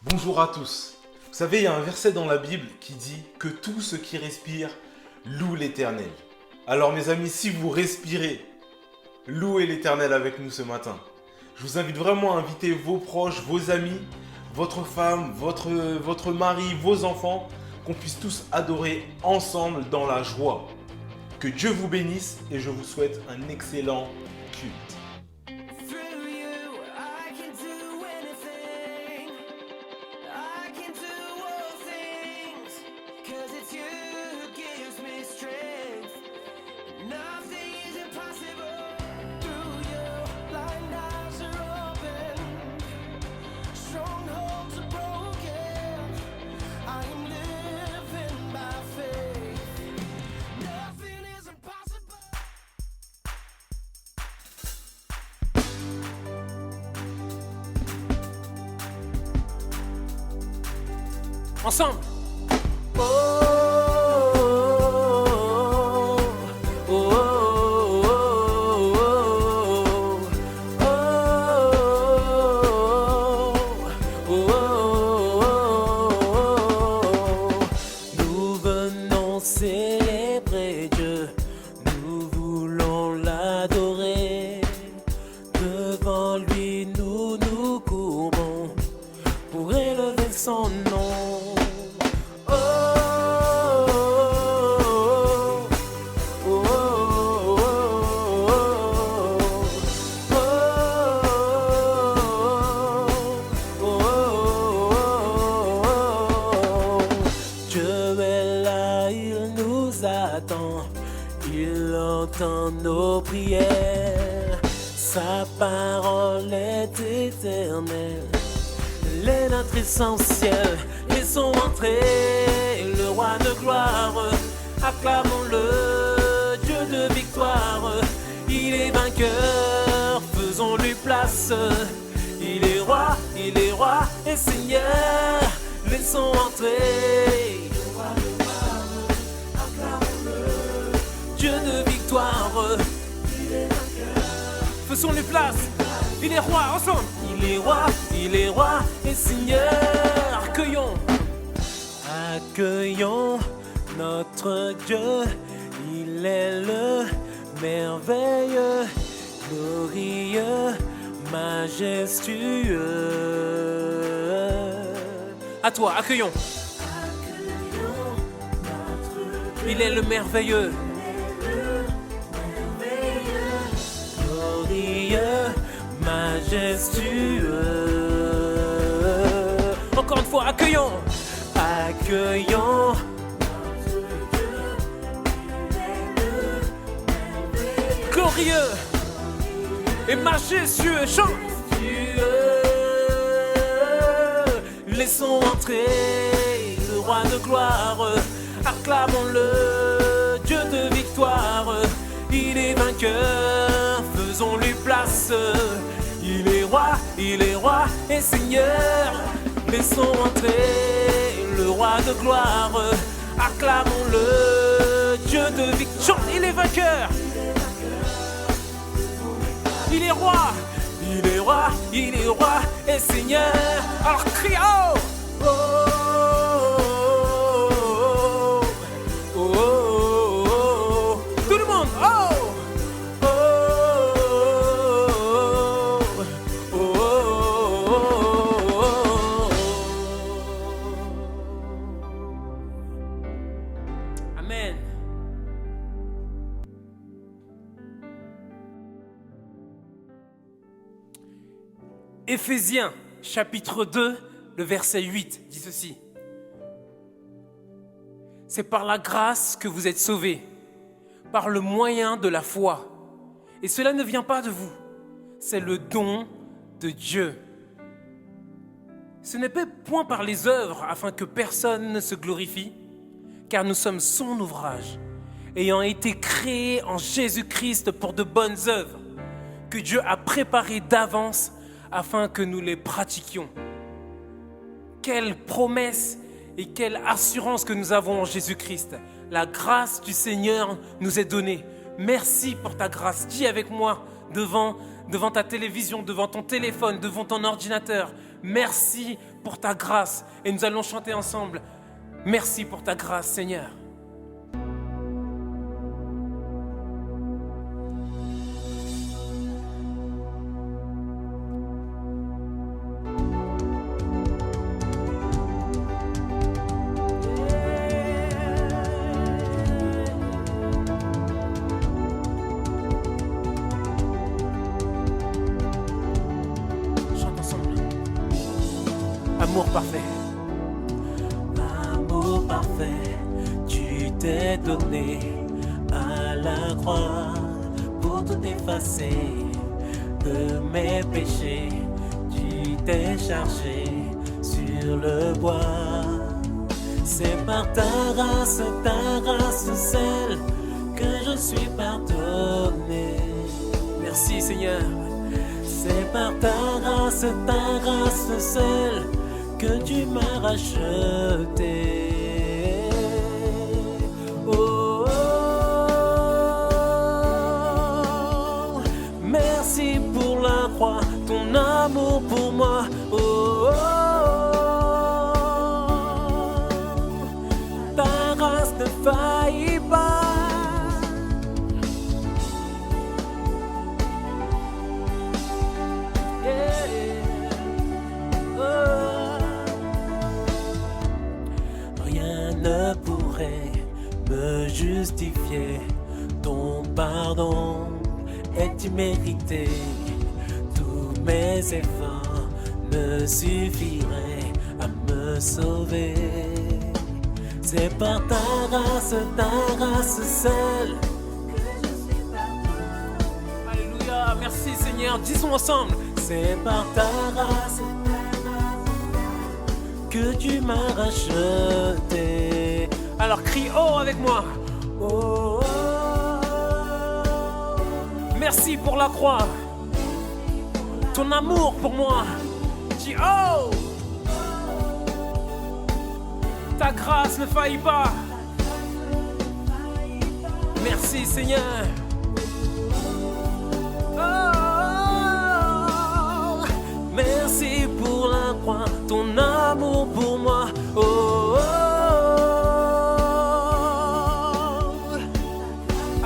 Bonjour à tous. Vous savez, il y a un verset dans la Bible qui dit que tout ce qui respire loue l'Éternel. Alors mes amis, si vous respirez, louez l'Éternel avec nous ce matin. Je vous invite vraiment à inviter vos proches, vos amis, votre femme, votre mari, vos enfants, qu'on puisse tous adorer ensemble dans la joie. Que Dieu vous bénisse et je vous souhaite un excellent culte. Through you, I can do anything. I can do all things. 'Cause it's you who gives me strength. Nothing is impossible. Through you, blind eyes are open. Strongholds are broken. I am living by faith. Nothing is impossible. Ensemble. Oh, oh, oh, oh, oh. Nous venons célébrer Dieu, nous voulons l'adorer. Devant lui, nous nous courbons pour élever son nom. Oh, oh, oh, oh, oh. Dieu est là, il nous attend, il entend nos prières. Sa parole est éternelle. Il est notre essentiel, laissons entrer le roi de gloire. Acclamons-le, Dieu de victoire. Il est vainqueur, faisons-lui place. Il est roi et Seigneur. Laissons entrer le roi de gloire. Acclamons-le, Dieu de victoire. Il est vainqueur, faisons-lui place. Il est roi, ensemble. Il est roi et Seigneur. Accueillons notre Dieu. Il est le merveilleux, glorieux, majestueux. À toi, accueillons. Il est le merveilleux, glorieux, majestueux. Encore une fois, accueillons. Glorieux et majestueux, chante. Laissons entrer le roi de gloire. Acclamons-le, Dieu de victoire. Il est vainqueur, faisons-lui place. Il est roi et Seigneur. Laissons entrer le roi de gloire. Acclamons-le, Dieu de victoire. Il est vainqueur. Il est roi et Seigneur. Alors crie oh! Oh, oh, oh, oh. Tout le monde, oh! Oh, oh, oh, oh. Amen. Éphésiens, chapitre 2, le verset 8, dit ceci. C'est par la grâce que vous êtes sauvés, par le moyen de la foi. Et cela ne vient pas de vous, c'est le don de Dieu. Ce n'est pas point par les œuvres afin que personne ne se glorifie, car nous sommes son ouvrage, ayant été créés en Jésus-Christ pour de bonnes œuvres, que Dieu a préparées d'avance afin que nous les pratiquions. Quelle promesse et quelle assurance que nous avons en Jésus-Christ. La grâce du Seigneur nous est donnée. Merci pour ta grâce. Dis avec moi devant devant ta télévision, devant ton téléphone, devant ton ordinateur. Merci pour ta grâce. Et nous allons chanter ensemble. Merci pour ta grâce, Seigneur. Amour parfait. Amour parfait, tu t'es donné à la croix pour tout effacer de mes péchés. Tu t'es chargé sur le bois. C'est par ta grâce seule que je suis pardonné. Merci, Seigneur. C'est par ta grâce seule que tu m'as racheté. Oh, oh, oh, merci pour la croix, ton amour pour moi. Oh, oh, oh, ta grâce ne faillit pas. Ne pourrait me justifier. Ton pardon est immérité. Tous mes efforts ne suffiraient à me sauver. C'est par ta grâce seule que je suis pardonné. Alléluia. Merci, Seigneur. Disons ensemble. C'est par ta grâce que tu m'as racheté. Alors crie oh avec moi. Oh, oh, oh. Merci pour la croix. Ton amour pour moi. Dis oh. Ta grâce ne faillit pas. Merci, Seigneur. Oh, merci pour la croix, ton amour pour moi. Oh, oh, oh.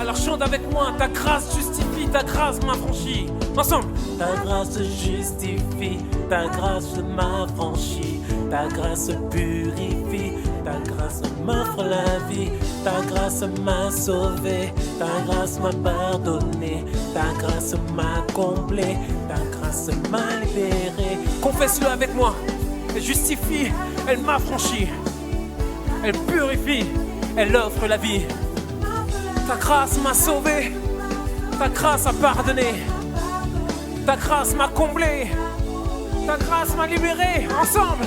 Alors chante avec moi. Ta grâce justifie, ta grâce m'affranchit. Ensemble. Ta grâce justifie, ta grâce m'affranchit, ta grâce purifie, ta grâce m'offre la vie, ta grâce m'a sauvé, ta grâce m'a pardonné, ta grâce m'a comblé, ta grâce m'a libéré. Confesse-le avec moi. Elle justifie, elle m'affranchit, elle purifie, elle offre la vie. Ta grâce m'a sauvé, ta grâce a pardonné, ta grâce m'a comblé, ta grâce m'a libéré. Ensemble.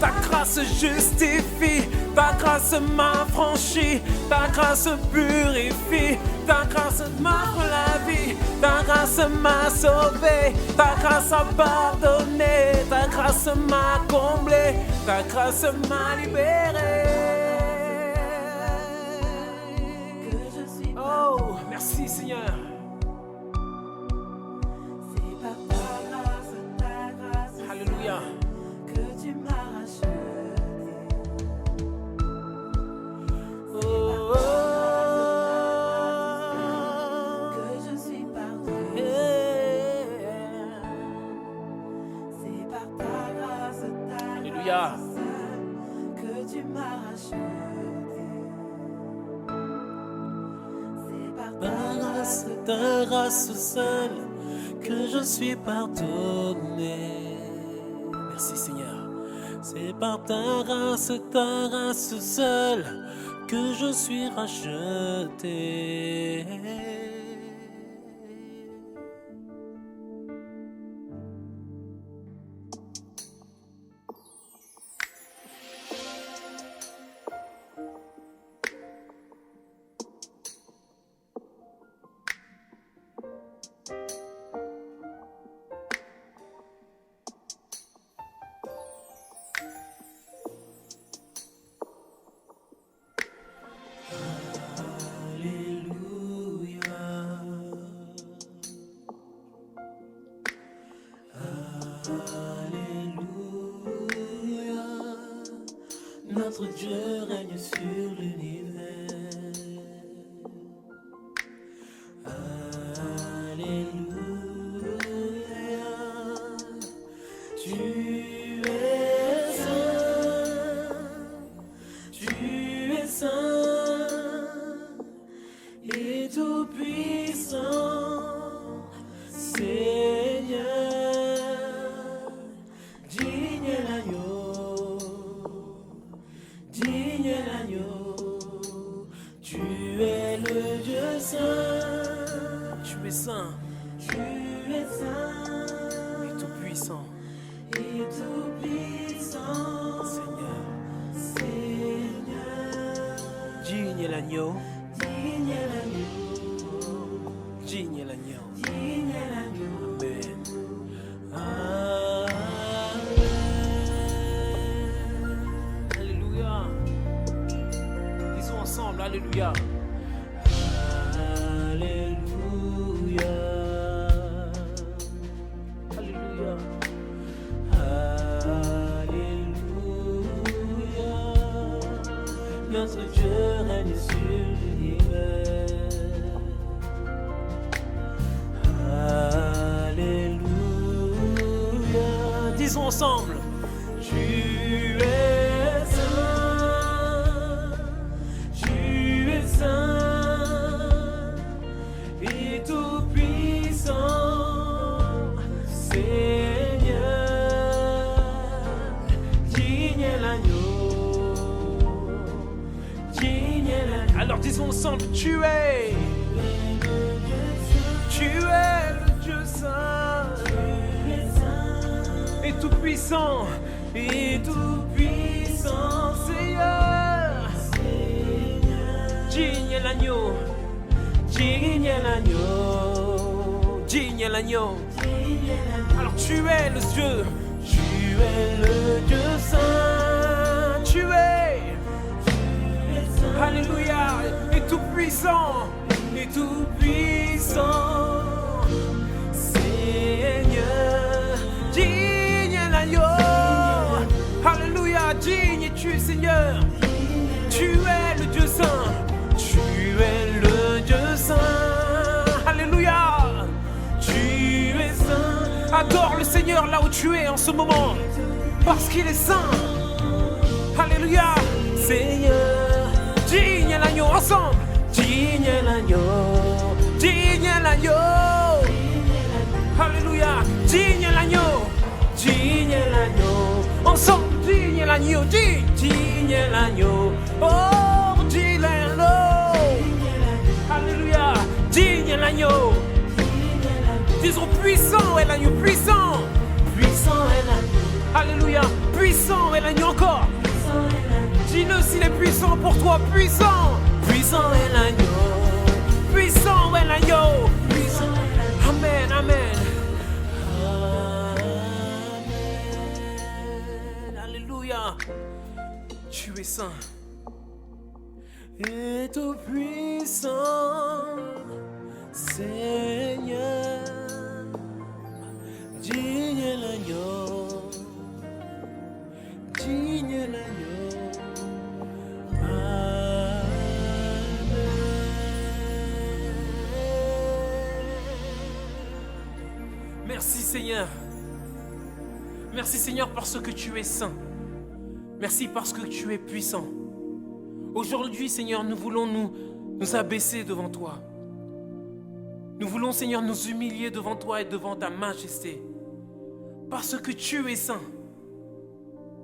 Ta grâce justifie, ta grâce m'affranchit, ta grâce purifie, ta grâce m'offre la vie, ta grâce m'a sauvé, ta grâce a pardonné, ta grâce m'a comblé, ta grâce m'a libéré. Oh, merci Seigneur. C'est par ta grâce Alléluia. que tu m'as racheté. Oh, oh, Que je suis pardonné. C'est par ta grâce Alléluia. que tu m'as racheté. C'est par ta grâce seule que je suis pardonné. Merci Seigneur. C'est par ta grâce seule que je suis racheté. Alléluia. Notre Dieu règne sur l'univers. Alléluia. Tu es saint et tout puissant, Seigneur. Digne est l'agneau, digne est l'agneau. Tu es le Dieu saint. Tu es saint Tu es saint et tout puissant, et tout puissant, Seigneur. Seigneur. Digne est l'agneau, Digne est l'agneau, digne est l'agneau. digne est l'agneau. Amen. Alléluia. Disons ensemble, Alléluia. Alléluia. Alléluia. Alléluia. Notre Dieu règne sur l'univers. Alléluia. Disons ensemble. Tu es saint, tu es saint et tout puissant, Seigneur. Digne est l'agneau, digne est l'agneau. Alors disons ensemble, tu es le Dieu saint et tout puissant, Et tout puissant, Seigneur. Digne est l'agneau, digne est l'agneau, digne est l'agneau. digne est l'agneau. Alors tu es le Dieu, Tu es le Dieu saint, tu es, tu es saint, Alléluia, et tout puissant, et tout puissant, Seigneur. digne est l'agneau. Alléluia, digne es-tu Seigneur. Tu es le Dieu saint, Tu es le Dieu saint, Alléluia. tu es saint, Adore le Seigneur là où tu es en ce moment, parce qu'il est saint. Alléluia. Seigneur. Digne est l'agneau, ensemble. Digne est l'agneau, Digne est l'agneau. Alléluia. Digne est l'agneau. digne est l'agneau, Ensemble, digne est l'agneau. Digne. digne est l'agneau, Oh, digne est l'agneau. Alléluia. Digne est l'agneau. Disons puissant est l'agneau, puissant. puissant est l'agneau, Alléluia. Puissant est l'agneau encore. puissant est l'agneau, Dis-le s'il est puissant pour toi. Puissant. puissant est l'agneau, Puissant est l'agneau. puissant est l'agneau. Amen, amen. Alléluia. Tu es saint. Et tout puissant, Seigneur, digne est l'agneau, digne est l'agneau. Merci Seigneur. Merci Seigneur parce que tu es saint. Merci parce que tu es puissant. Aujourd'hui Seigneur, nous voulons nous abaisser devant toi. Nous voulons Seigneur nous humilier devant toi et devant ta majesté. Parce que tu es saint.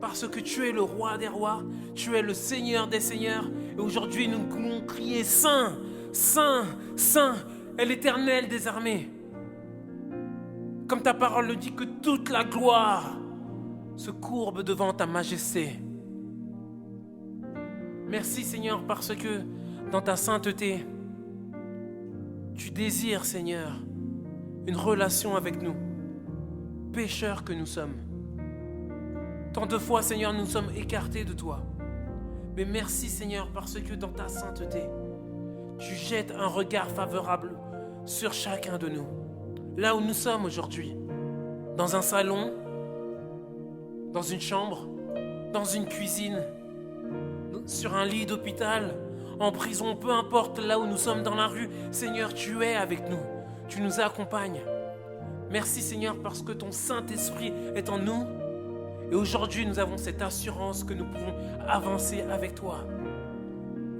Parce que tu es le roi des rois. Tu es le Seigneur des seigneurs. Et aujourd'hui nous voulons crier saint, saint, saint est l'Éternel des armées. Comme ta parole le dit, que toute la gloire se courbe devant ta majesté. Merci Seigneur parce que dans ta sainteté, tu désires Seigneur une relation avec nous, pécheurs que nous sommes. Tant de fois Seigneur nous sommes écartés de toi. Mais merci Seigneur parce que dans ta sainteté, tu jettes un regard favorable sur chacun de nous. Là où nous sommes aujourd'hui, dans un salon, dans une chambre, dans une cuisine, sur un lit d'hôpital, en prison, peu importe là où nous sommes dans la rue, Seigneur, tu es avec nous, tu nous accompagnes. Merci Seigneur parce que ton Saint-Esprit est en nous et aujourd'hui nous avons cette assurance que nous pouvons avancer avec toi,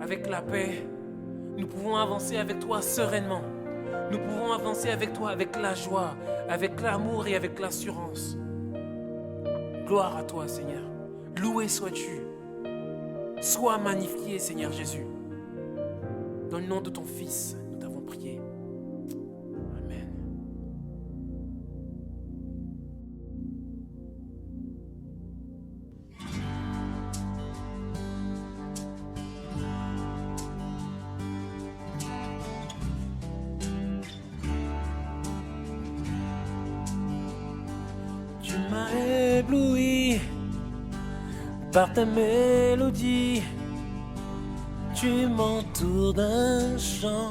avec la paix. Nous pouvons avancer avec toi sereinement. Nous pouvons avancer avec toi avec la joie, avec l'amour et avec l'assurance. Gloire à toi Seigneur. Loué sois-tu. Sois magnifié Seigneur Jésus. Dans le nom de ton Fils, nous t'avons prié. Amen. Tu m'as ébloui par ta mélodie. Tu m'entoures d'un chant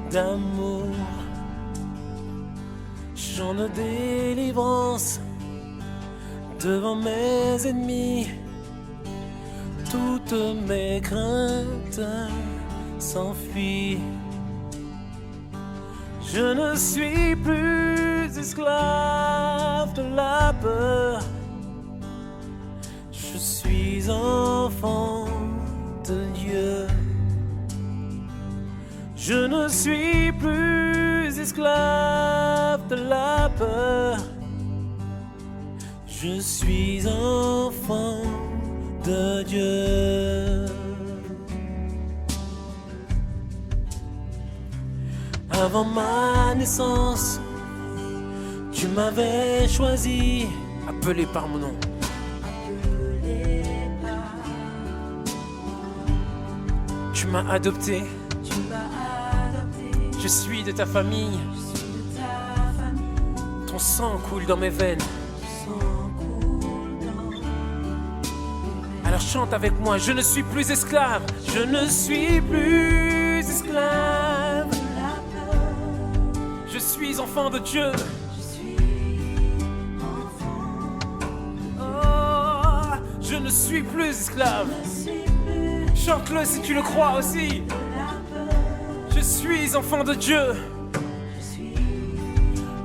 d'amour, chant de délivrance devant mes ennemis. Toutes mes craintes s'enfuient. Je ne suis plus esclave de la peur. Je suis enfant de Dieu. Je ne suis plus esclave de la peur. Je suis enfant de Dieu. Avant ma naissance, tu m'avais choisi, Appelé par mon nom. Tu m'as adopté. Je suis de ta famille. Ton sang coule dans mes veines. Alors chante avec moi. Je ne suis plus esclave. Je ne suis plus esclave. Je suis enfant de Dieu. Oh, je ne suis plus esclave. Chante-le si tu le crois aussi. Je suis enfant de Dieu.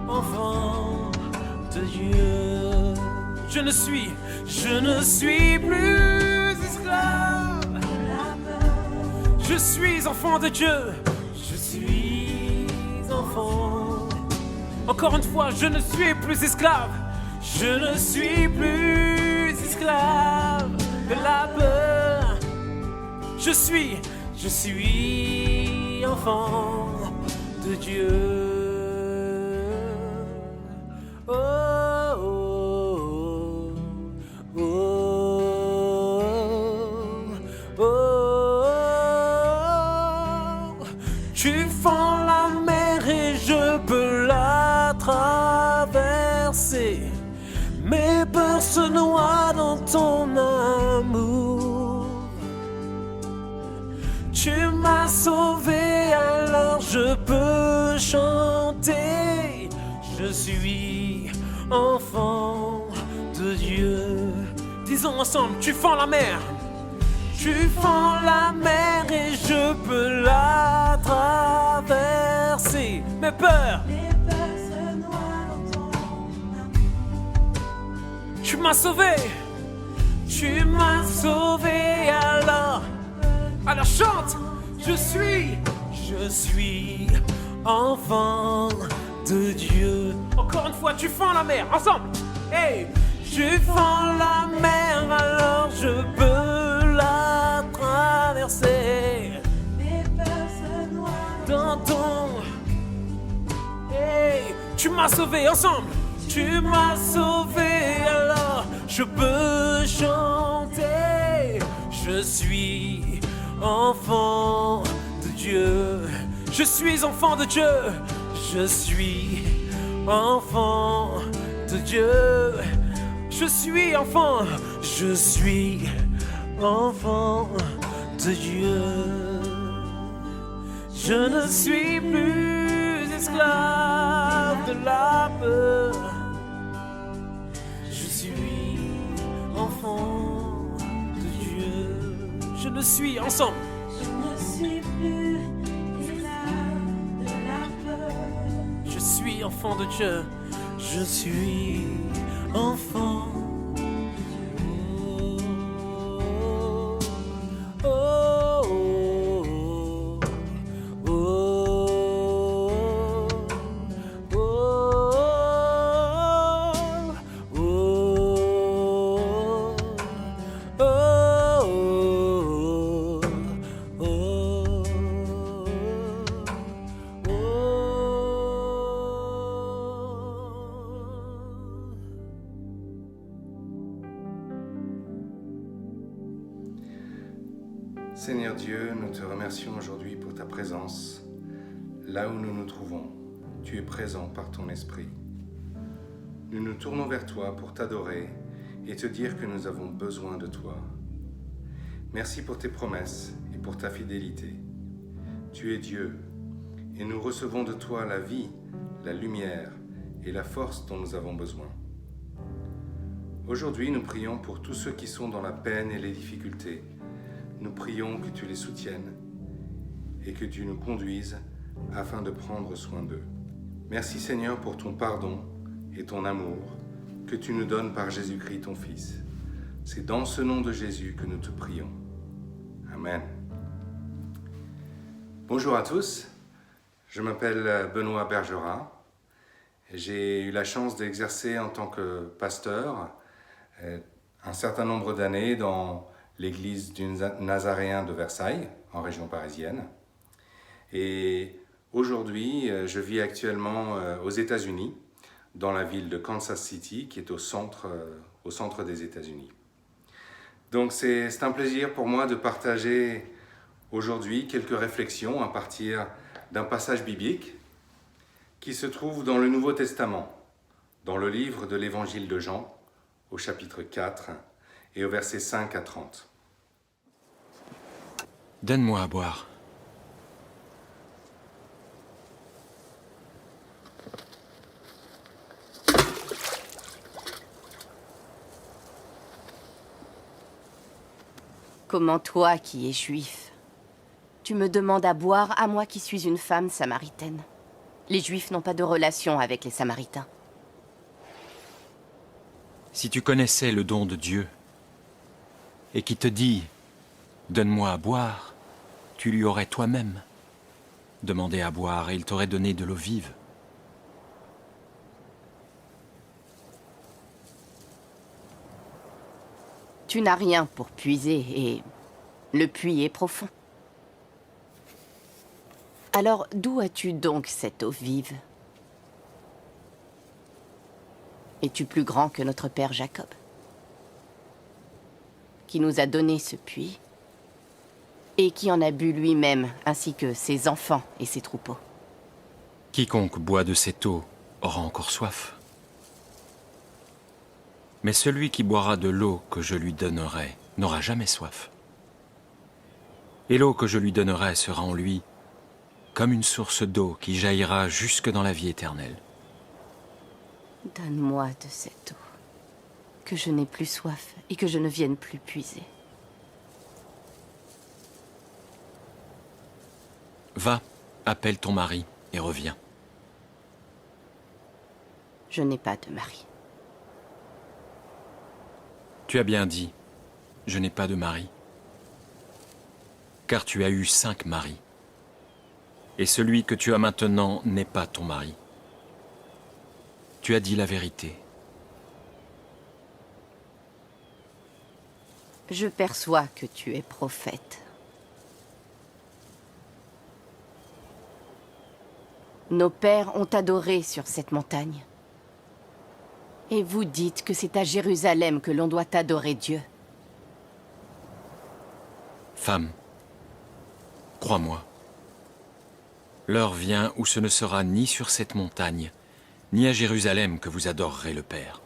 enfant de Dieu. Je ne suis plus esclave. Je suis enfant de Dieu. Je suis enfant. Encore une fois, je ne suis plus esclave. Je ne suis plus esclave de la peur. Je suis enfant de Dieu. Oh, oh, oh, oh, oh. Tu fends la mer et je peux la traverser. Mes peurs se noient dans ton amour. Tu m'as sauvé, alors je peux chanter. Je suis enfant de Dieu. Disons ensemble, tu fends la mer. Tu fends la mer et je peux la traverser. Mes peurs, se noient dans ton amour. tu m'as sauvé. Tu m'as sauvé, Alors chante. je suis enfant de Dieu. Encore une fois, tu fends la mer. Ensemble. Hey. Tu fends la mer, alors je peux la traverser. Mes peurs se noient Dans ton... Hey. Tu m'as sauvé. Ensemble. Tu m'as sauvé, alors je peux chanter. Je suis enfant de Dieu. Je suis enfant de Dieu. Je suis enfant de Dieu. Je suis enfant. Je suis enfant de Dieu. Je ne suis plus esclave de la peur. Je suis enfant de Dieu. le suis ensemble. Je ne suis plus esclave de la peur. Je suis enfant de Dieu. Je suis enfant. Oh, oh, oh, oh, oh, Seigneur Dieu, nous te remercions aujourd'hui pour ta présence. Là où nous nous trouvons, tu es présent par ton esprit. Nous nous tournons vers toi pour t'adorer et te dire que nous avons besoin de toi. Merci pour tes promesses et pour ta fidélité. Tu es Dieu et nous recevons de toi la vie, la lumière et la force dont nous avons besoin. Aujourd'hui, nous prions pour tous ceux qui sont dans la peine et les difficultés. Nous prions que tu les soutiennes et que tu nous conduises afin de prendre soin d'eux. Merci Seigneur pour ton pardon et ton amour que tu nous donnes par Jésus-Christ ton Fils. C'est dans ce nom de Jésus que nous te prions. Amen. Bonjour à tous, je m'appelle Benoît Bergerat. J'ai eu la chance d'exercer en tant que pasteur un certain nombre d'années dans l'église du Nazaréen de Versailles, en région parisienne. Et aujourd'hui, je vis actuellement aux États-Unis, dans la ville de Kansas City, qui est au centre des États-Unis. Donc c'est un plaisir pour moi de partager aujourd'hui quelques réflexions à partir d'un passage biblique qui se trouve dans le Nouveau Testament, dans le livre de l'Évangile de Jean, au chapitre 4, et au verset 5 à 30. Donne-moi à boire. Comment toi qui es juif, tu me demandes à boire à moi qui suis une femme samaritaine? Les Juifs n'ont pas de relation avec les Samaritains. Si tu connaissais le don de Dieu et qui te dit « Donne-moi à boire », tu lui aurais toi-même demandé à boire et il t'aurait donné de l'eau vive. Tu n'as rien pour puiser et le puits est profond. Alors d'où as-tu donc cette eau vive? Es-tu plus grand que notre père Jacob, qui nous a donné ce puits et qui en a bu lui-même, ainsi que ses enfants et ses troupeaux? Quiconque boit de cette eau aura encore soif. Mais celui qui boira de l'eau que je lui donnerai n'aura jamais soif. Et l'eau que je lui donnerai sera en lui comme une source d'eau qui jaillira jusque dans la vie éternelle. Donne-moi de cette eau, que je n'ai plus soif et que je ne vienne plus puiser. Va, appelle ton mari et reviens. Je n'ai pas de mari. Tu as bien dit, je n'ai pas de mari. Car tu as eu 5 maris. Et celui que tu as maintenant n'est pas ton mari. Tu as dit la vérité. Je perçois que tu es prophète. Nos pères ont adoré sur cette montagne. Et vous dites que c'est à Jérusalem que l'on doit adorer Dieu. Femme, crois-moi, l'heure vient où ce ne sera ni sur cette montagne, ni à Jérusalem que vous adorerez le Père.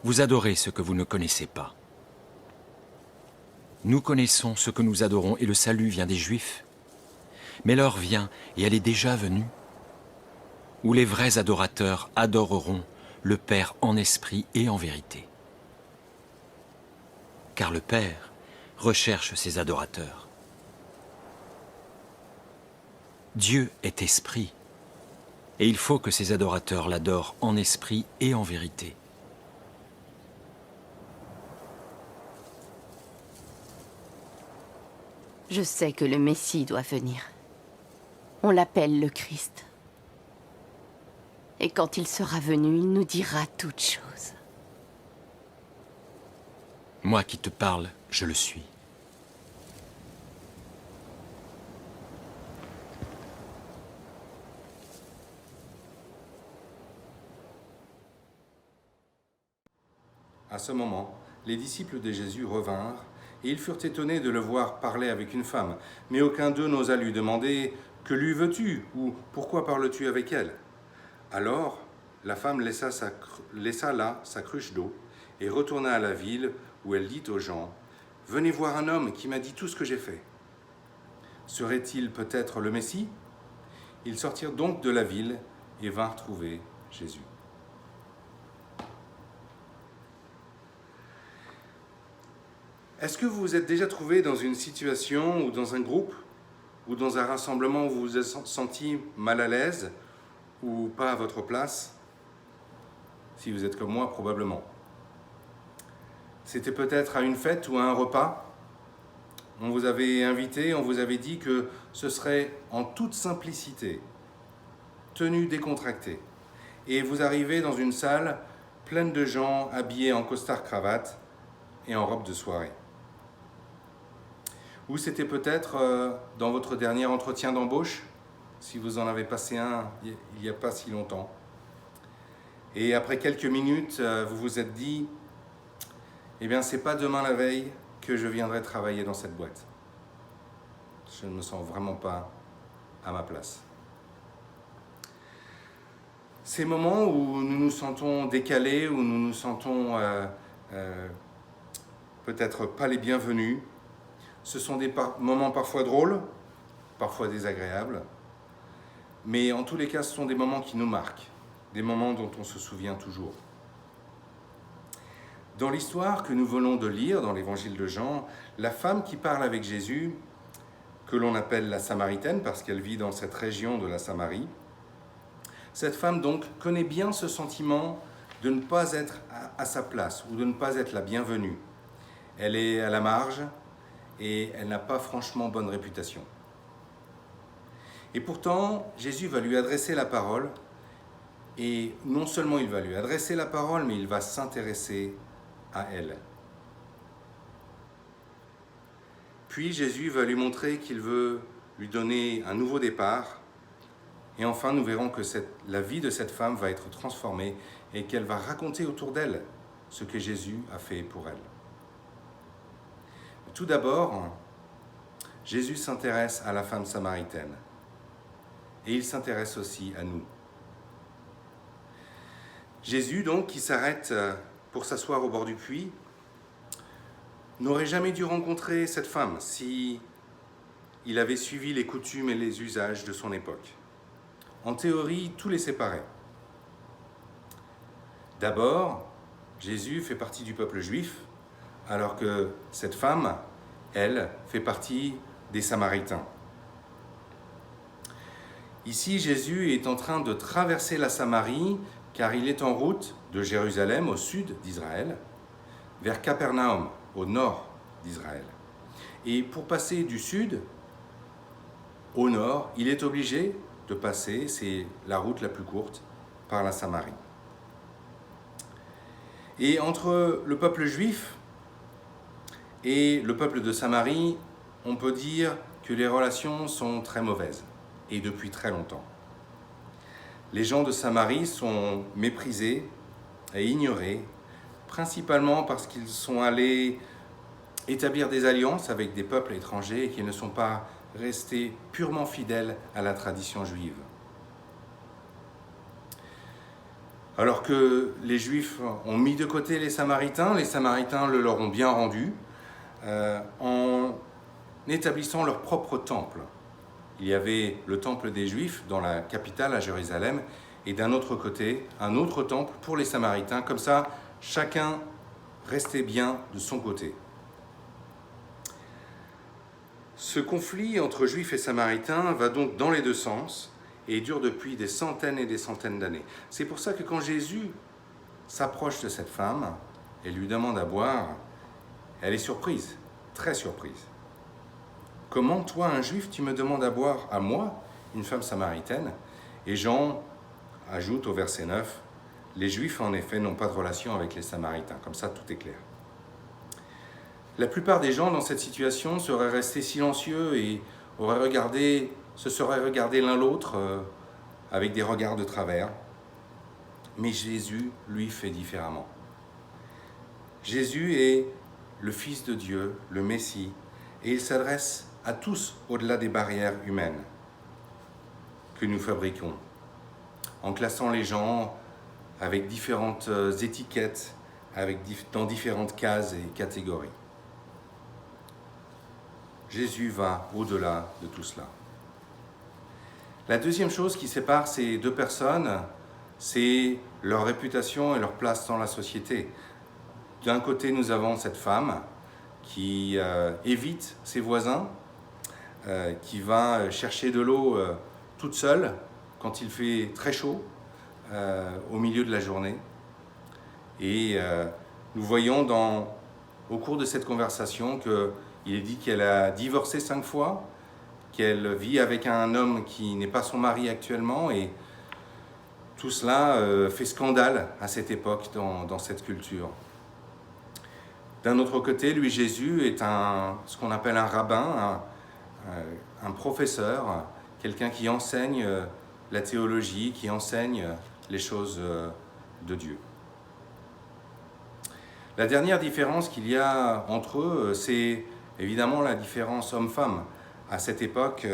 Vous adorez ce que vous ne connaissez pas. Nous connaissons ce que nous adorons et le salut vient des Juifs. Mais l'heure vient, et elle est déjà venue, où les vrais adorateurs adoreront le Père en esprit et en vérité. Car le Père recherche ses adorateurs. Dieu est esprit, et il faut que ses adorateurs l'adorent en esprit et en vérité. Je sais que le Messie doit venir. On l'appelle le Christ. Et quand il sera venu, il nous dira toutes choses. Moi qui te parle, je le suis. À ce moment, les disciples de Jésus revinrent, et ils furent étonnés de le voir parler avec une femme. Mais aucun d'eux n'osa lui demander « Que lui veux-tu » ou « Pourquoi parles-tu avec elle ?» Alors, la femme laissa là sa cruche d'eau et retourna à la ville où elle dit aux gens « Venez voir un homme qui m'a dit tout ce que j'ai fait. Serait-il peut-être le Messie ?» Ils sortirent donc de la ville et vinrent trouver Jésus. Est-ce que vous vous êtes déjà trouvé dans une situation ou dans un groupe ou dans un rassemblement où vous vous êtes senti mal à l'aise ou pas à votre place? Si vous êtes comme moi, probablement. C'était peut-être à une fête ou à un repas. On vous avait invité, on vous avait dit que ce serait en toute simplicité, tenue décontractée. Et vous arrivez dans une salle pleine de gens habillés en costard-cravate et en robe de soirée. Ou c'était peut-être dans votre dernier entretien d'embauche, si vous en avez passé un il n'y a pas si longtemps. Et après quelques minutes, vous vous êtes dit « Eh bien, c'est pas demain la veille que je viendrai travailler dans cette boîte. Je ne me sens vraiment pas à ma place. » Ces moments où nous nous sentons décalés, où nous nous sentons peut-être pas les bienvenus, ce sont des moments parfois drôles, parfois désagréables, mais en tous les cas, ce sont des moments qui nous marquent, des moments dont on se souvient toujours. Dans l'histoire que nous venons de lire dans l'évangile de Jean, la femme qui parle avec Jésus, que l'on appelle la Samaritaine parce qu'elle vit dans cette région de la Samarie, cette femme donc connaît bien ce sentiment de ne pas être à sa place ou de ne pas être la bienvenue. Elle est à la marge et elle n'a pas franchement bonne réputation. Et pourtant, Jésus va lui adresser la parole, et non seulement il va lui adresser la parole, mais il va s'intéresser à elle. Puis Jésus va lui montrer qu'il veut lui donner un nouveau départ, et enfin nous verrons que la vie de cette femme va être transformée et qu'elle va raconter autour d'elle ce que Jésus a fait pour elle. Tout d'abord, Jésus s'intéresse à la femme samaritaine. Et il s'intéresse aussi à nous. Jésus, donc, qui s'arrête pour s'asseoir au bord du puits, n'aurait jamais dû rencontrer cette femme si il avait suivi les coutumes et les usages de son époque. En théorie, tout les séparait. D'abord, Jésus fait partie du peuple juif, alors que cette femme, elle, fait partie des Samaritains. Ici, Jésus est en train de traverser la Samarie, car il est en route de Jérusalem, au sud d'Israël, vers Capernaum, au nord d'Israël. Et pour passer du sud au nord, il est obligé de passer, c'est la route la plus courte, par la Samarie. Et entre le peuple juif et le peuple de Samarie, on peut dire que les relations sont très mauvaises, et depuis très longtemps. Les gens de Samarie sont méprisés et ignorés, principalement parce qu'ils sont allés établir des alliances avec des peuples étrangers et qu'ils ne sont pas restés purement fidèles à la tradition juive. Alors que les Juifs ont mis de côté les Samaritains le leur ont bien rendu en établissant leur propre temple. Il y avait le temple des Juifs dans la capitale à Jérusalem et d'un autre côté, un autre temple pour les Samaritains. Comme ça, chacun restait bien de son côté. Ce conflit entre Juifs et Samaritains va donc dans les deux sens et dure depuis des centaines et des centaines d'années. C'est pour ça que quand Jésus s'approche de cette femme et lui demande à boire, elle est surprise, très surprise. Comment, toi, un Juif, tu me demandes à boire à moi, une femme samaritaine? Et Jean ajoute au verset 9, « Les Juifs, en effet, n'ont pas de relation avec les Samaritains. » Comme ça, tout est clair. La plupart des gens dans cette situation seraient restés silencieux et se seraient regardés l'un l'autre avec des regards de travers. Mais Jésus, lui, fait différemment. Jésus est le Fils de Dieu, le Messie, et il s'adresse à tous au-delà des barrières humaines que nous fabriquons, en classant les gens avec différentes étiquettes, dans différentes cases et catégories. Jésus va au-delà de tout cela. La deuxième chose qui sépare ces deux personnes, c'est leur réputation et leur place dans la société. D'un côté, nous avons cette femme qui évite ses voisins, qui va chercher de l'eau toute seule quand il fait très chaud, au milieu de la journée. Et nous voyons au cours de cette conversation qu'il est dit qu'elle a divorcé 5 fois, qu'elle vit avec un homme qui n'est pas son mari actuellement, et tout cela fait scandale à cette époque dans cette culture. D'un autre côté, lui, Jésus, est ce qu'on appelle un rabbin, un professeur, quelqu'un qui enseigne la théologie, qui enseigne les choses de Dieu. La dernière différence qu'il y a entre eux, c'est évidemment la différence homme-femme. À cette époque,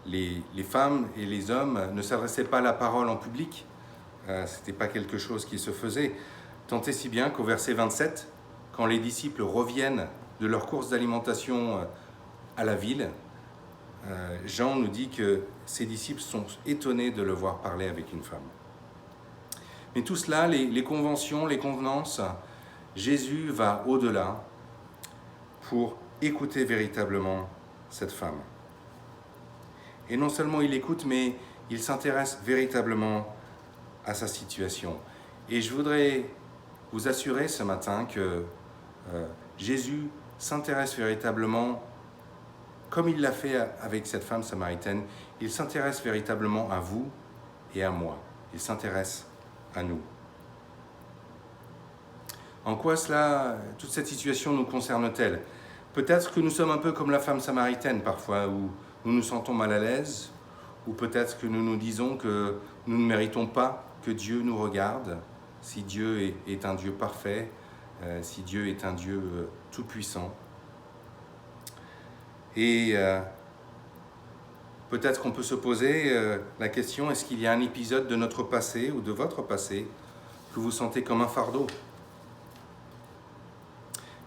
les femmes et les hommes ne s'adressaient pas à la parole en public. Ce n'était pas quelque chose qui se faisait. Tant et si bien qu'au verset 27, quand les disciples reviennent de leur course d'alimentation à la ville, Jean nous dit que ses disciples sont étonnés de le voir parler avec une femme. Mais tout cela, les conventions, les convenances, Jésus va au-delà pour écouter véritablement cette femme. Et non seulement il écoute, mais il s'intéresse véritablement à sa situation. Et je voudrais vous assurer ce matin que Jésus s'intéresse véritablement, comme il l'a fait avec cette femme samaritaine, il s'intéresse véritablement à vous et à moi. Il s'intéresse à nous. En quoi toute cette situation nous concerne-t-elle? Peut-être que nous sommes un peu comme la femme samaritaine parfois, où nous nous sentons mal à l'aise, ou peut-être que nous nous disons que nous ne méritons pas que Dieu nous regarde, si Dieu est un Dieu parfait, si Dieu est un Dieu tout-puissant. Et peut-être qu'on peut se poser la question, est-ce qu'il y a un épisode de notre passé ou de votre passé que vous sentez comme un fardeau?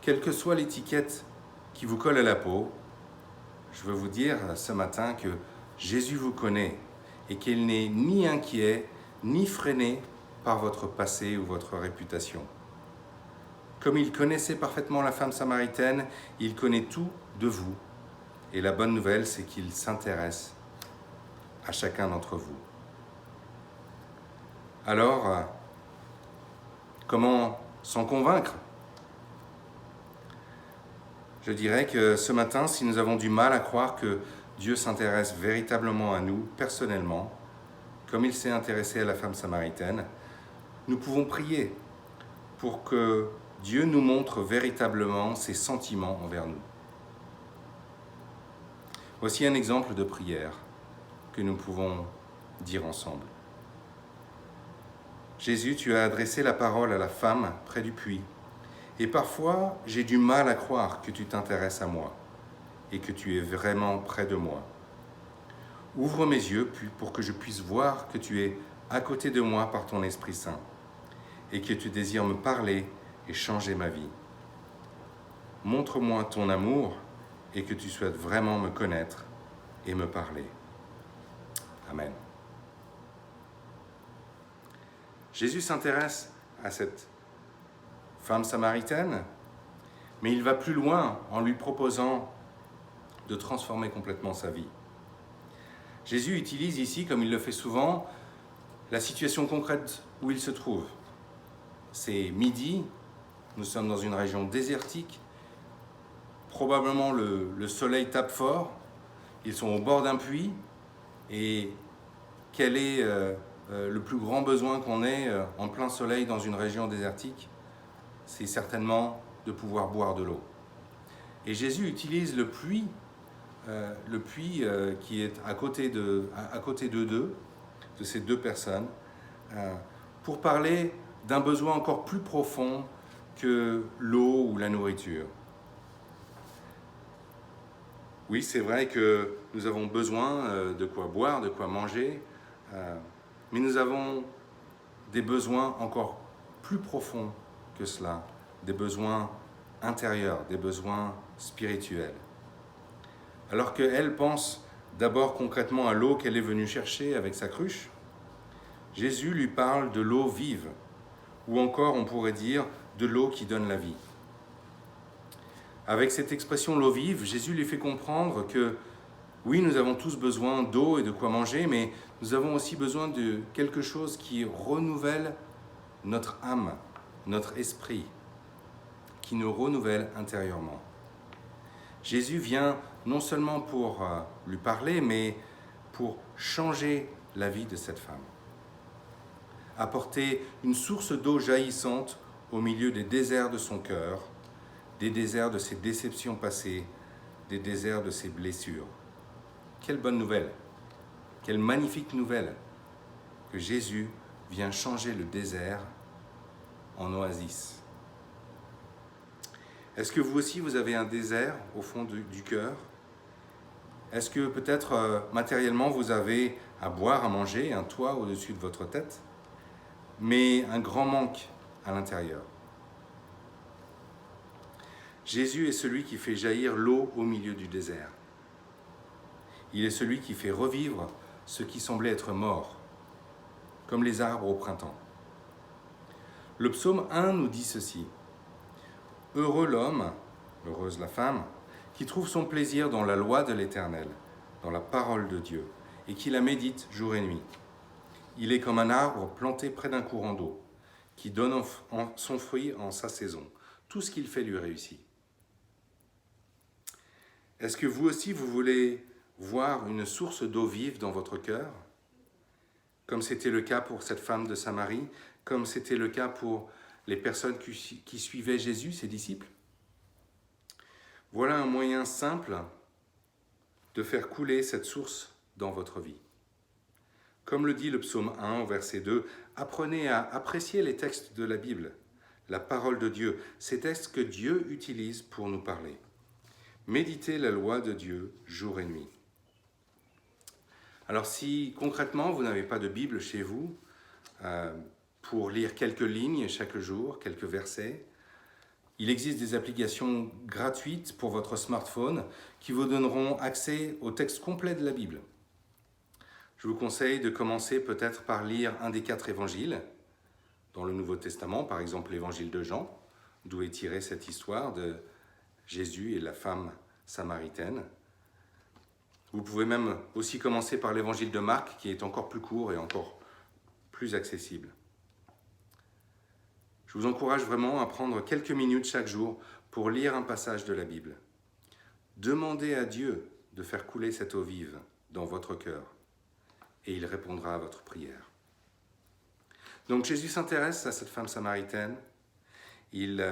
Quelle que soit l'étiquette qui vous colle à la peau, je veux vous dire ce matin que Jésus vous connaît et qu'il n'est ni inquiet, ni freiné par votre passé ou votre réputation. Comme il connaissait parfaitement la femme samaritaine, il connaît tout de vous. Et la bonne nouvelle, c'est qu'il s'intéresse à chacun d'entre vous. Alors, comment s'en convaincre? Je dirais que ce matin, si nous avons du mal à croire que Dieu s'intéresse véritablement à nous, personnellement, comme il s'est intéressé à la femme samaritaine, nous pouvons prier pour que Dieu nous montre véritablement ses sentiments envers nous. Voici un exemple de prière que nous pouvons dire ensemble. Jésus, tu as adressé la parole à la femme près du puits. Et parfois, j'ai du mal à croire que tu t'intéresses à moi et que tu es vraiment près de moi. Ouvre mes yeux pour que je puisse voir que tu es à côté de moi par ton Esprit Saint et que tu désires me parler et changer ma vie. Montre-moi ton amour et que tu souhaites vraiment me connaître et me parler. Amen. Jésus s'intéresse à cette femme samaritaine, Mais il va plus loin en lui proposant de transformer complètement sa vie. Jésus utilise ici, comme il le fait souvent, la situation concrète où il se trouve. C'est midi, nous sommes dans une région désertique, probablement le soleil tape fort, ils sont au bord d'un puits, et quel est le plus grand besoin qu'on ait en plein soleil dans une région désertique? C'est certainement de pouvoir boire de l'eau. Et Jésus utilise le puits qui est à côté de ces deux personnes, pour parler d'un besoin encore plus profond que l'eau ou la nourriture. Oui, c'est vrai que nous avons besoin de quoi boire, de quoi manger, mais nous avons des besoins encore plus profonds que cela, des besoins intérieurs, des besoins spirituels. Alors qu'elle pense d'abord concrètement à l'eau qu'elle est venue chercher avec sa cruche, Jésus lui parle de l'eau vive, ou encore on pourrait dire de l'eau qui donne la vie. Avec cette expression l'eau vive, Jésus lui fait comprendre que oui, nous avons tous besoin d'eau et de quoi manger, mais nous avons aussi besoin de quelque chose qui renouvelle notre âme, notre esprit, qui nous renouvelle intérieurement. Jésus vient non seulement pour lui parler, mais pour changer la vie de cette femme. Apporter une source d'eau jaillissante au milieu des déserts de son cœur, des déserts de ses déceptions passées, des déserts de ses blessures. Quelle bonne nouvelle, quelle magnifique nouvelle que Jésus vient changer le désert en oasis. Est-ce que vous aussi, vous avez un désert au fond du cœur? Est-ce que peut-être matériellement, vous avez à boire, à manger, un toit au-dessus de votre tête, mais un grand manque à l'intérieur? Jésus est celui qui fait jaillir l'eau au milieu du désert. Il est celui qui fait revivre ce qui semblait être mort, comme les arbres au printemps. Le psaume 1 nous dit ceci: « Heureux l'homme, heureuse la femme, qui trouve son plaisir dans la loi de l'Éternel, dans la parole de Dieu, et qui la médite jour et nuit. Il est comme un arbre planté près d'un courant d'eau, qui donne son fruit en sa saison. Tout ce qu'il fait lui réussit. » Est-ce que vous aussi, vous voulez voir une source d'eau vive dans votre cœur, comme c'était le cas pour cette femme de Samarie, comme c'était le cas pour les personnes qui suivaient Jésus, ses disciples? Voilà un moyen simple de faire couler cette source dans votre vie. Comme le dit le psaume 1 au verset 2, apprenez à apprécier les textes de la Bible, la parole de Dieu, ces textes que Dieu utilise pour nous parler. Méditez la loi de Dieu jour et nuit. Alors si concrètement vous n'avez pas de Bible chez vous, pour lire quelques lignes chaque jour, quelques versets, il existe des applications gratuites pour votre smartphone qui vous donneront accès au texte complet de la Bible. Je vous conseille de commencer peut-être par lire un des 4 évangiles dans le Nouveau Testament, par exemple l'évangile de Jean, d'où est tirée cette histoire de Jésus et la femme samaritaine. Vous pouvez même aussi commencer par l'évangile de Marc, qui est encore plus court et encore plus accessible. Je vous encourage vraiment à prendre quelques minutes chaque jour pour lire un passage de la Bible. Demandez à Dieu de faire couler cette eau vive dans votre cœur et il répondra à votre prière. Donc Jésus s'intéresse à cette femme samaritaine. Il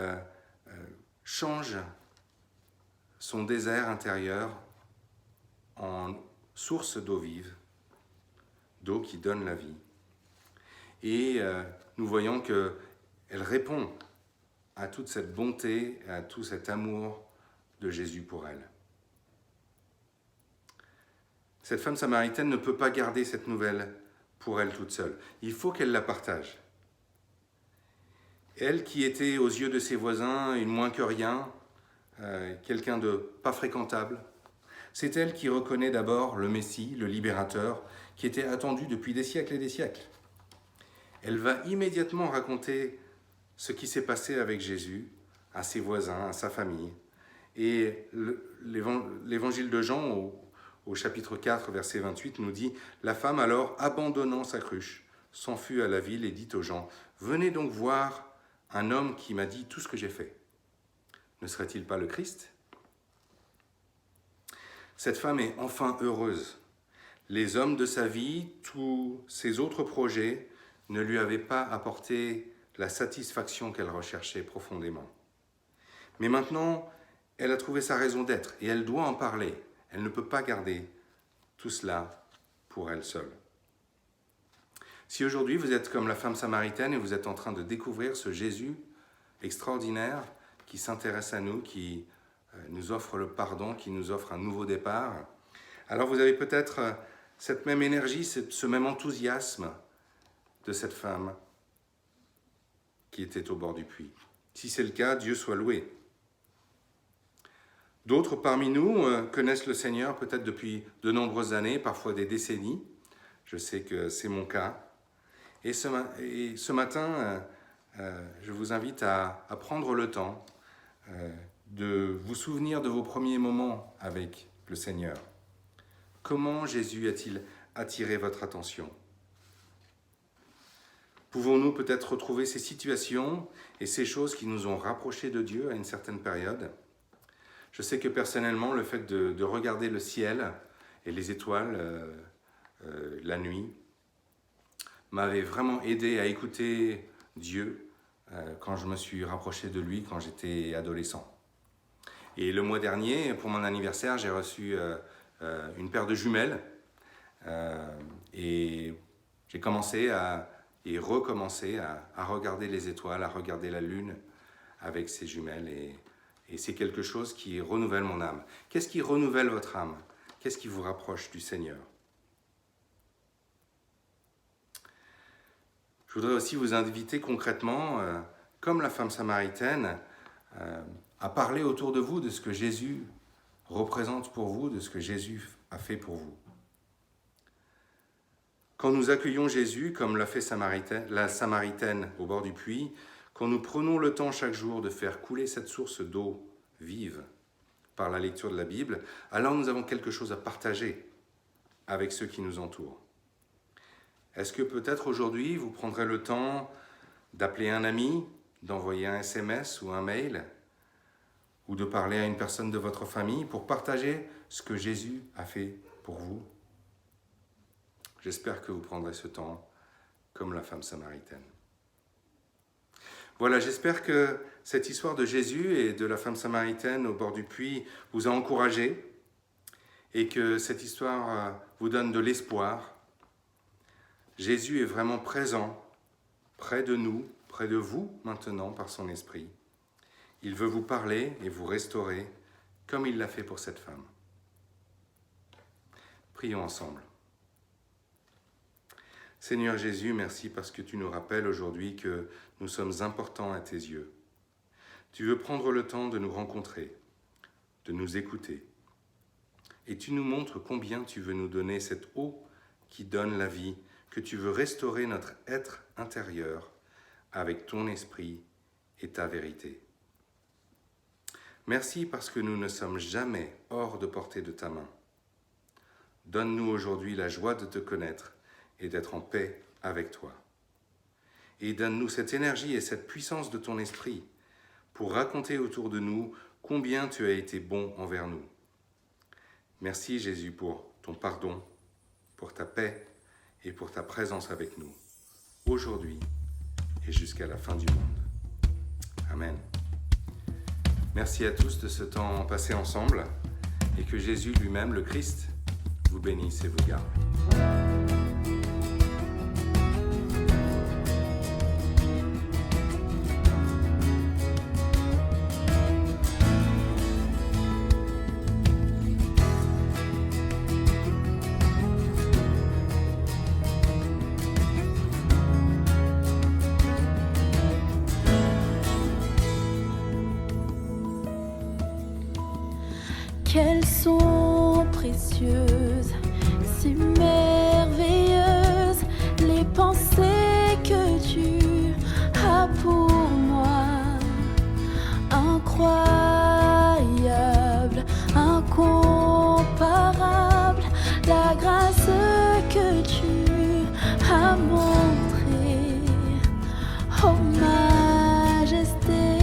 change son désert intérieur en source d'eau vive, d'eau qui donne la vie. Et nous voyons qu'elle répond à toute cette bonté, à tout cet amour de Jésus pour elle. Cette femme samaritaine ne peut pas garder cette nouvelle pour elle toute seule. Il faut qu'elle la partage. Elle qui était aux yeux de ses voisins une moins que rien, quelqu'un de pas fréquentable, c'est elle qui reconnaît d'abord le Messie, le libérateur, qui était attendu depuis des siècles et des siècles. Elle va immédiatement raconter ce qui s'est passé avec Jésus à ses voisins, à sa famille. Et l'évangile de Jean, au chapitre 4, verset 28, nous dit « La femme alors, abandonnant sa cruche, s'enfuit à la ville et dit aux gens « Venez donc voir un homme qui m'a dit tout ce que j'ai fait. Ne serait-il pas le Christ ?» Cette femme est enfin heureuse. Les hommes de sa vie, tous ses autres projets, ne lui avaient pas apporté la satisfaction qu'elle recherchait profondément. Mais maintenant, elle a trouvé sa raison d'être et elle doit en parler. Elle ne peut pas garder tout cela pour elle seule. Si aujourd'hui vous êtes comme la femme samaritaine et vous êtes en train de découvrir ce Jésus extraordinaire qui s'intéresse à nous, qui nous offre le pardon, qui nous offre un nouveau départ, alors vous avez peut-être cette même énergie, ce même enthousiasme de cette femme qui était au bord du puits. Si c'est le cas, Dieu soit loué. D'autres parmi nous connaissent le Seigneur peut-être depuis de nombreuses années, parfois des décennies. Je sais que c'est mon cas. Et ce matin, je vous invite à prendre le temps de vous souvenir de vos premiers moments avec le Seigneur. Comment Jésus a-t-il attiré votre attention ? Pouvons-nous peut-être retrouver ces situations et ces choses qui nous ont rapprochés de Dieu à une certaine période ? Je sais que personnellement, le fait de regarder le ciel et les étoiles la nuit m'avait vraiment aidé à écouter Dieu quand je me suis rapproché de lui quand j'étais adolescent. Et le mois dernier, pour mon anniversaire, j'ai reçu une paire de jumelles et j'ai commencé et recommencer à regarder les étoiles, à regarder la lune avec ces jumelles. Et c'est quelque chose qui renouvelle mon âme. Qu'est-ce qui renouvelle votre âme ? Qu'est-ce qui vous rapproche du Seigneur ? Je voudrais aussi vous inviter concrètement, comme la femme samaritaine, à parler autour de vous de ce que Jésus représente pour vous, de ce que Jésus a fait pour vous. Quand nous accueillons Jésus, comme l'a fait la Samaritaine au bord du puits, quand nous prenons le temps chaque jour de faire couler cette source d'eau vive par la lecture de la Bible, alors nous avons quelque chose à partager avec ceux qui nous entourent. Est-ce que peut-être aujourd'hui vous prendrez le temps d'appeler un ami, d'envoyer un SMS ou un mail, ou de parler à une personne de votre famille pour partager ce que Jésus a fait pour vous ? J'espère que vous prendrez ce temps comme la femme samaritaine. Voilà, j'espère que cette histoire de Jésus et de la femme samaritaine au bord du puits vous a encouragé et que cette histoire vous donne de l'espoir. Jésus est vraiment présent, près de nous, près de vous maintenant par son esprit. Il veut vous parler et vous restaurer comme il l'a fait pour cette femme. Prions ensemble. Seigneur Jésus, merci parce que tu nous rappelles aujourd'hui que nous sommes importants à tes yeux. Tu veux prendre le temps de nous rencontrer, de nous écouter. Et tu nous montres combien tu veux nous donner cette eau qui donne la vie, que tu veux restaurer notre être intérieur avec ton esprit et ta vérité. Merci parce que nous ne sommes jamais hors de portée de ta main. Donne-nous aujourd'hui la joie de te connaître et d'être en paix avec toi. Et donne-nous cette énergie et cette puissance de ton esprit pour raconter autour de nous combien tu as été bon envers nous. Merci Jésus pour ton pardon, pour ta paix et pour ta présence avec nous, aujourd'hui et jusqu'à la fin du monde. Amen. Merci à tous de ce temps passé ensemble et que Jésus lui-même, le Christ, vous bénisse et vous garde. Qu'elles sont précieuses, si merveilleuses, les pensées que tu as pour moi. incroyable, incomparable, la grâce que tu as montrée. Oh majesté,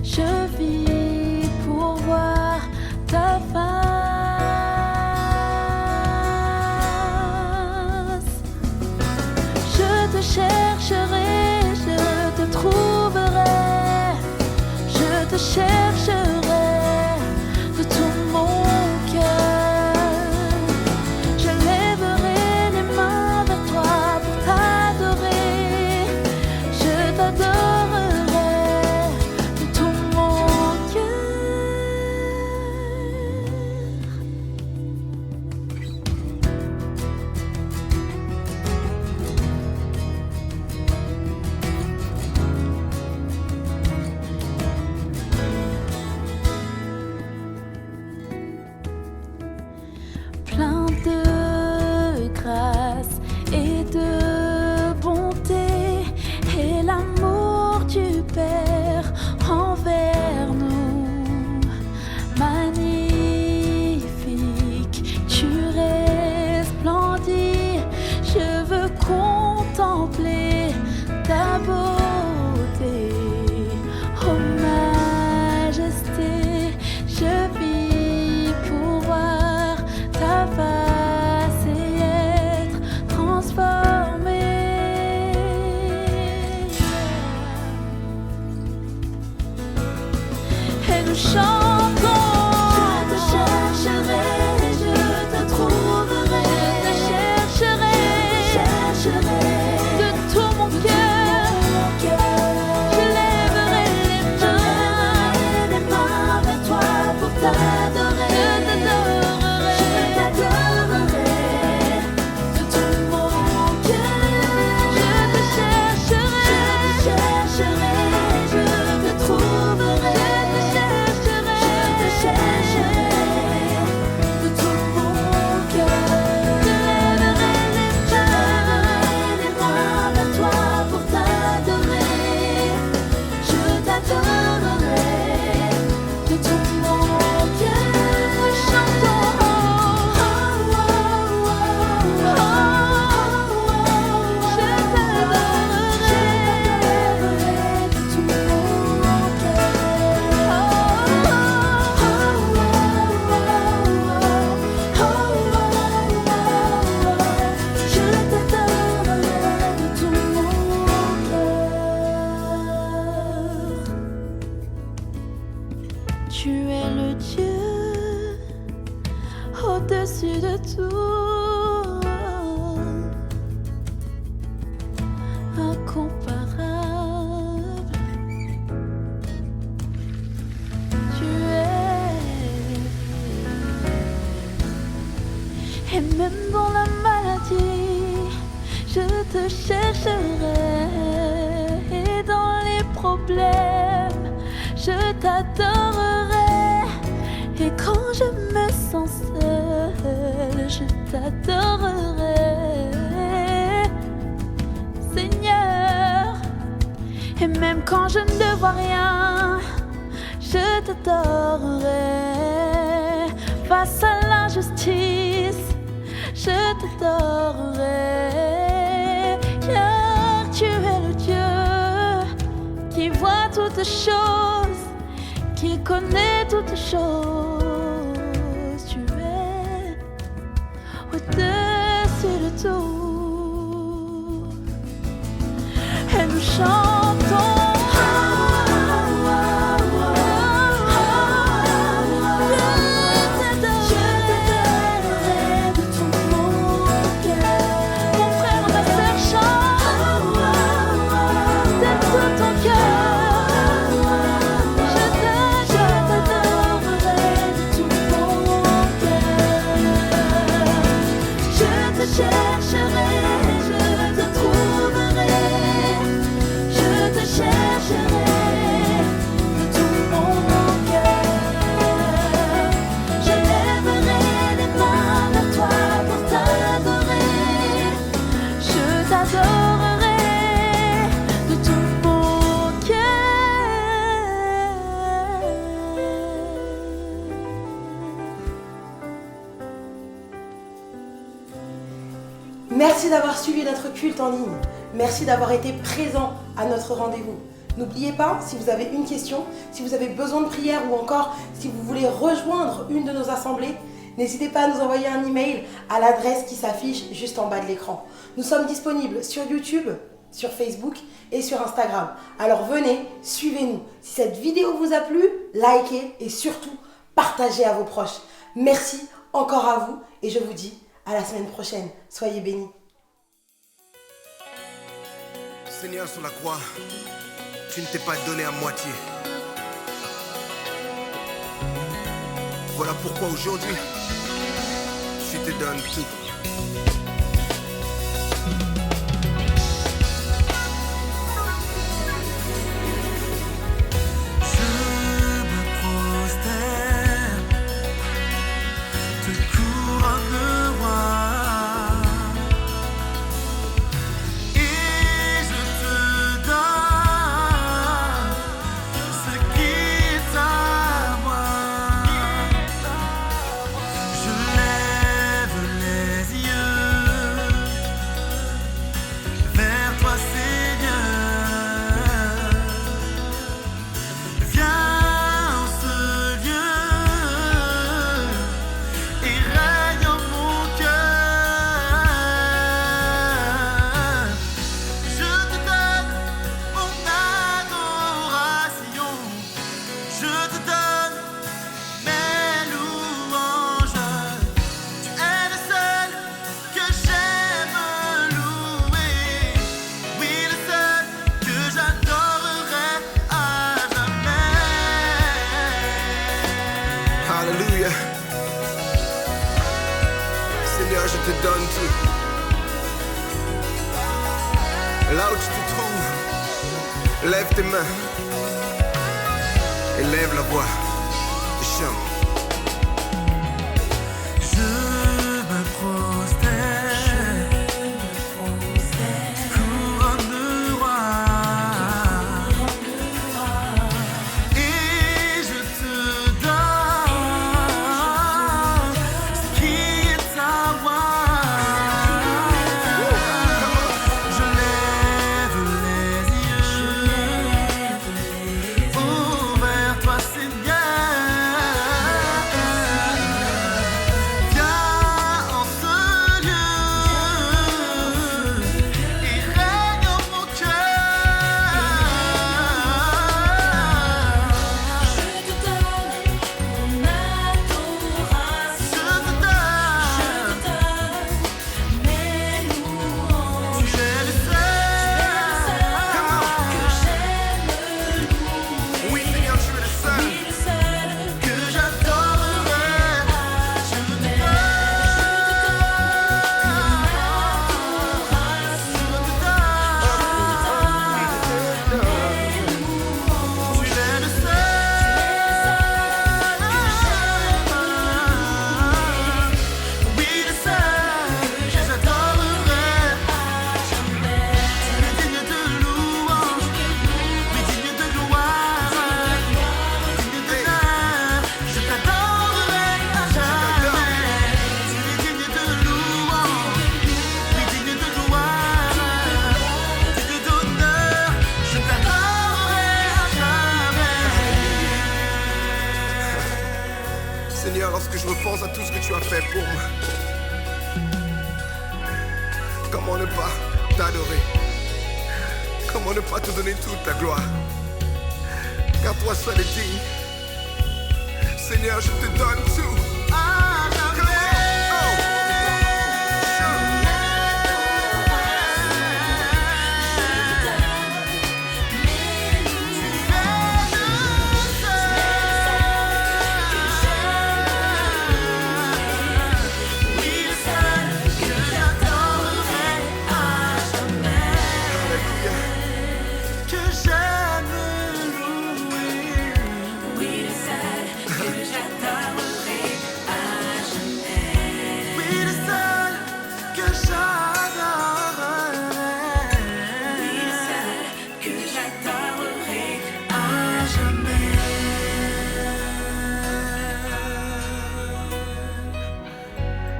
je vis pour voir ta face. Je te chercherai, je te trouverai, je te chercherai de tout mon cœur. Je lèverai les mains vers toi pour t'adorer, je t'adorerai de tout mon cœur. Plein de grâce et de bonté, et l'amour du Père envers nous. Magnifique, tu resplendis, je veux contempler ta beauté. Oh majesté, je vis pour voir ta face et être transformé. Et nous chantons. Je te chercherai, je te trouverai, je te chercherai de tout mon cœur. Je lèverai les mains vers toi pour t'adorer. Je t'adorerai de tout mon cœur. Je te chercherai, je te trouverai, je te chercherai de tout mon cœur. Je lèverai les mains vers toi pour t'adorer. Je t'adorerai de tout mon cœur. Nous chantons. Je t'adorerai de tout mon cœur. Je t'adorerai de tout mon cœur. Tu es le Dieu au-dessus de tout, incomparable. Tu es, et même dans la maladie, je te chercherai, et dans les problèmes, je t'adorerai. Et quand je me sens seule, je t'adorerai, Seigneur. Et même quand je ne vois rien, je t'adorerai. Face à l'injustice, je t'adorerai. Car tu es le Dieu qui voit toutes choses, qui connaît toutes choses. Tu es au-dessus de tout. Et nous chantons. Je t'adorerai de tout mon cœur. Mon frère, ma sœur, chante de tout ton cœur. Je t'adorerai de tout mon cœur. Je te chercherai, je te trouverai. Je Merci d'avoir suivi notre culte en ligne. Merci d'avoir été présent à notre rendez-vous. N'oubliez pas, si vous avez une question, si vous avez besoin de prière ou encore si vous voulez rejoindre une de nos assemblées, n'hésitez pas à nous envoyer un email à l'adresse qui s'affiche juste en bas de l'écran. Nous sommes disponibles sur YouTube, sur Facebook et sur Instagram. Alors venez, suivez-nous. Si cette vidéo vous a plu, likez et surtout partagez à vos proches. Merci encore à vous et je vous dis à la semaine prochaine. Soyez bénis. Seigneur, sur la croix, tu ne t'es pas donné à moitié. Voilà pourquoi aujourd'hui, je te donne tout. Alléluia. Seigneur, je te donne tout. Là où tu te trouves, lève tes mains et lève la voix et chante. Seigneur, lorsque je repense à tout ce que tu as fait pour moi, comment ne pas t'adorer? Comment ne pas te donner toute ta gloire? Car toi seul est digne. Seigneur, je te donne tout.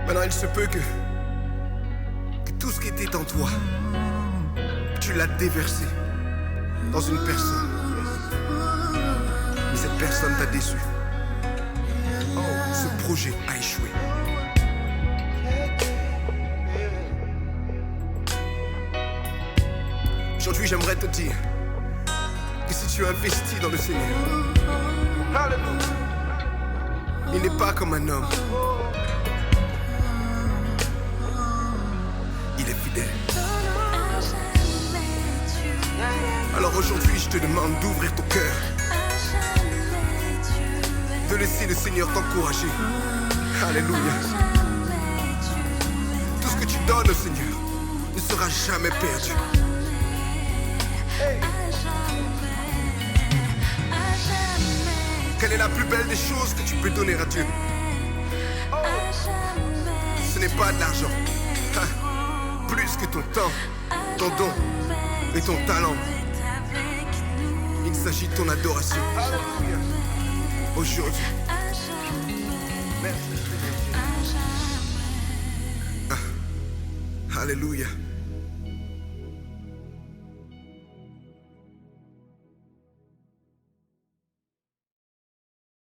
Maintenant, il se peut que tout ce était en toi, tu l'as déversé dans une personne. Mais cette personne t'a déçu. Ce projet a échoué. Aujourd'hui, j'aimerais te dire que si tu investis dans le Seigneur, il n'est pas comme un homme. Il est fidèle. Alors aujourd'hui, je te demande d'ouvrir ton cœur, de laisser le Seigneur t'encourager. Alléluia. Tout ce que tu donnes au Seigneur ne sera jamais perdu. Quelle est la plus belle des choses que tu peux donner à Dieu? Ce n'est pas de l'argent. Plus que ton temps, ton don et ton talent. Il s'agit de ton adoration. Aujourd'hui. Merci. Alléluia.